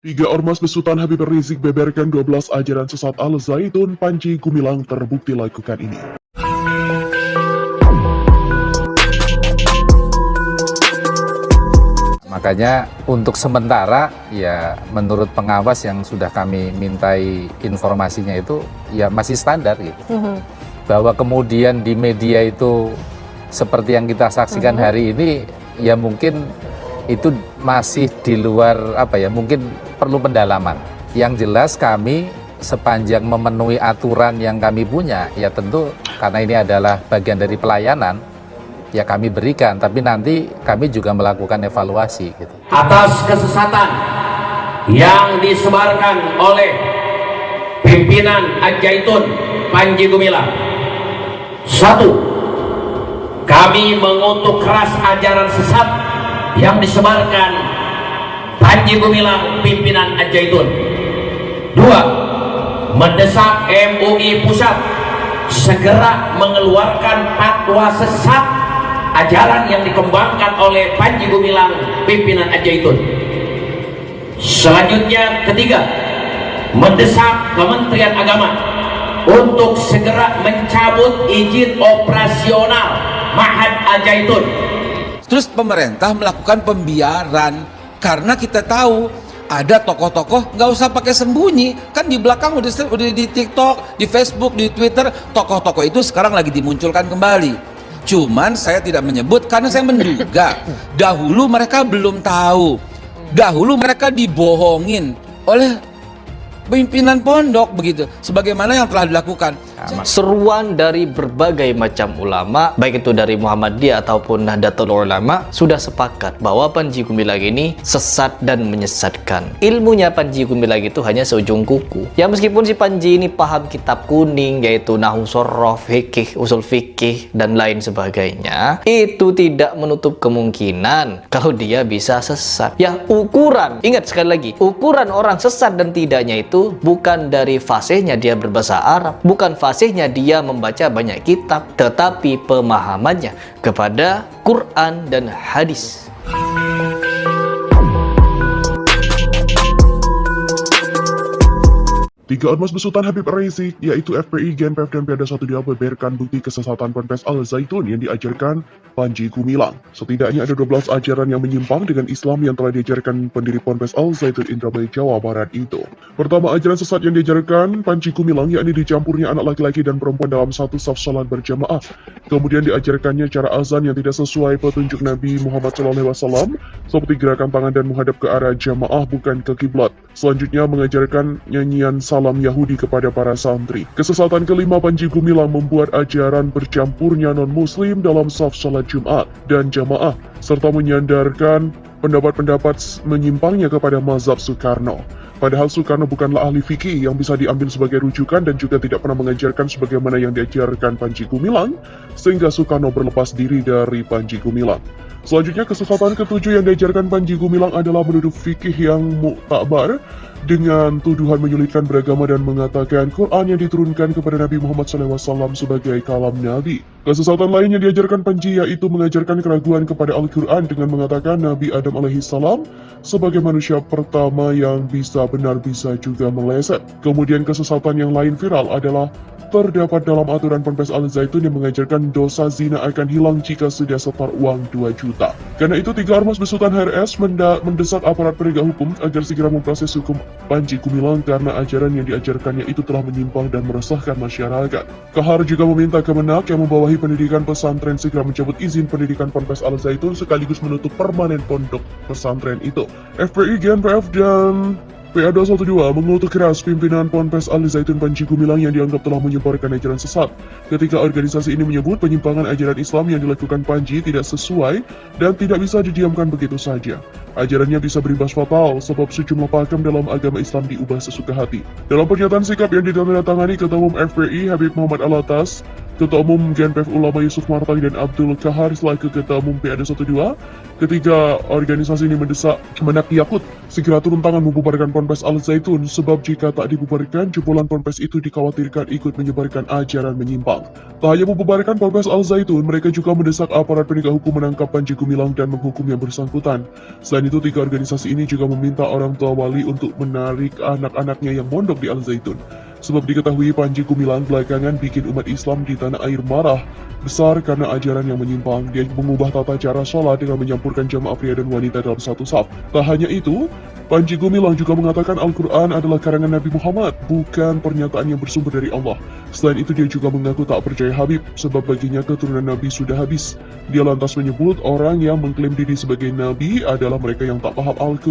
Tiga ormas besutan Habib Rizik beberkan 12 ajaran sesat Al-Zaitun. Panji Gumilang terbukti lakukan ini. Makanya untuk sementara ya menurut pengawas yang sudah kami mintai informasinya itu ya masih standar gitu. Bahwa kemudian di media itu seperti yang kita saksikan hari ini ya mungkin itu masih di luar mungkin perlu pendalaman. Yang jelas kami sepanjang memenuhi aturan yang kami punya ya tentu karena ini adalah bagian dari pelayanan ya kami berikan, tapi nanti kami juga melakukan evaluasi gitu. Atas kesesatan yang disebarkan oleh pimpinan Al-Zaitun Panji Gumilang. 1. Kami mengutuk keras ajaran sesat yang disebarkan Panji Gumilang pimpinan Al-Zaitun. 2. Mendesak MUI Pusat segera mengeluarkan fatwa sesat ajaran yang dikembangkan oleh Panji Gumilang pimpinan Al-Zaitun. Selanjutnya, 3, mendesak Kementerian Agama untuk segera mencabut izin operasional Ma'had Al-Zaitun. Terus pemerintah melakukan pembiaran karena kita tahu ada tokoh-tokoh nggak usah pakai sembunyi, kan di belakang udah di TikTok, di Facebook, di Twitter, tokoh-tokoh itu sekarang lagi dimunculkan kembali. Cuman saya tidak menyebut karena saya menduga dahulu mereka belum tahu, dahulu mereka dibohongin oleh pimpinan pondok begitu, sebagaimana yang telah dilakukan. Seruan dari berbagai macam ulama, baik itu dari Muhammadiyah ataupun Nahdlatul Ulama, sudah sepakat bahwa Panji Gumilang ini sesat dan menyesatkan. Ilmunya Panji Gumilang itu hanya seujung kuku. Ya meskipun si Panji ini paham kitab kuning, yaitu Nahwu Shoroh, fikih, usul fikih, dan lain sebagainya, itu tidak menutup kemungkinan kalau dia bisa sesat. Ya ukuran, ingat sekali lagi, ukuran orang sesat dan tidaknya itu bukan dari fasihnya dia berbahasa Arab, bukan fasihnya dia membaca banyak kitab, tetapi pemahamannya kepada Quran dan hadis. Tiga ormas besutan Habib Rizik, yaitu FPI, GNPF, dan P.A.D.A 1 beberkan bukti kesesatan Ponpes Al-Zaitun yang diajarkan Panji Gumilang. Setidaknya ada 12 ajaran yang menyimpang dengan Islam yang telah diajarkan pendiri Ponpes Al-Zaitun Indramayu, Jawa Barat itu. Pertama, ajaran sesat yang diajarkan Panji Gumilang yakni dicampurnya anak laki-laki dan perempuan dalam satu saf salat berjamaah. Kemudian diajarkannya cara azan yang tidak sesuai petunjuk Nabi Muhammad SAW, seperti gerakan tangan dan menghadap ke arah jamaah bukan ke kiblat. Selanjutnya mengajarkan nyanyian salam Yahudi kepada para santri. Kesesatan kelima, Panji Gumilang membuat ajaran bercampurnya non-muslim dalam saf salat Jumat dan jamaah, serta menyandarkan pendapat-pendapat menyimpangnya kepada mazhab Soekarno. Padahal Soekarno bukanlah ahli fikih yang bisa diambil sebagai rujukan dan juga tidak pernah mengajarkan sebagaimana yang diajarkan Panji Gumilang, sehingga Soekarno berlepas diri dari Panji Gumilang. Selanjutnya, kesesatan ketujuh yang diajarkan Panji Gumilang adalah menuduh fikih yang muktabar dengan tuduhan menyulitkan beragama dan mengatakan Quran yang diturunkan kepada Nabi Muhammad SAW sebagai kalam Nabi. Kesesatan lain yang diajarkan Panji yaitu mengajarkan keraguan kepada Al-Quran dengan mengatakan Nabi Adam alaihissalam sebagai manusia pertama yang bisa benar bisa juga meleset. Kemudian kesesatan yang lain viral adalah terdapat dalam aturan Ponpes Al-Zaitun yang mengajarkan dosa zina akan hilang jika sudah setor uang 2 juta. Karena itu, tiga ormas besutan HRS mendesak aparat penegak hukum agar segera memproses hukum Panji Gumilang karena ajaran yang diajarkannya itu telah menyimpang dan meresahkan masyarakat. Kahar juga meminta Kemenak yang membawahi pendidikan pesantren segera mencabut izin pendidikan Ponpes Al-Zaitun sekaligus menutup permanen pondok pesantren itu. FPI, GNPF, dan P.A.D.A 1 mengutuk keras pimpinan Ponpes Al-Zaitun Panji Gumilang yang dianggap telah menyebarkan ajaran sesat. Ketika organisasi ini menyebut penyimpangan ajaran Islam yang dilakukan Panji tidak sesuai dan tidak bisa didiamkan begitu saja. Ajarannya bisa berimbas fatal sebab sejumlah pakem dalam agama Islam diubah sesuka hati. Dalam pernyataan sikap yang ditandatangani Ketua Umum FPI Habib Muhammad Alatas, Ketua Umum GNPF Ulama Yusuf Martani dan Abdul Kahar selaku Ketua Umum PAD12. Ketiga organisasi ini mendesak Kemenak Yakut segera turun tangan membubarkan Ponpes Al Zaitun, sebab jika tak dibubarkan, jebolan Ponpes itu dikhawatirkan ikut menyebarkan ajaran menyimpang. Tak hanya membubarkan Ponpes Al Zaitun, mereka juga mendesak aparat penegak hukum menangkap Panji Gumilang dan menghukum yang bersangkutan. Selain itu, tiga organisasi ini juga meminta orang tua wali untuk menarik anak-anaknya yang mondok di Al Zaitun. Sebab diketahui Panji Gumilang belakangan bikin umat Islam di tanah air marah besar karena ajaran yang menyimpang. Dia mengubah tata cara sholat dengan menyampurkan jamaah pria dan wanita dalam satu saf. Tak hanya itu, Panji Gumilang juga mengatakan Al-Quran adalah karangan Nabi Muhammad, bukan pernyataan yang bersumber dari Allah. Selain itu, dia juga mengaku tak percaya Habib, sebab baginya keturunan Nabi sudah habis. Dia lantas menyebut orang yang mengklaim diri sebagai Nabi adalah mereka yang tak paham Al-Quran.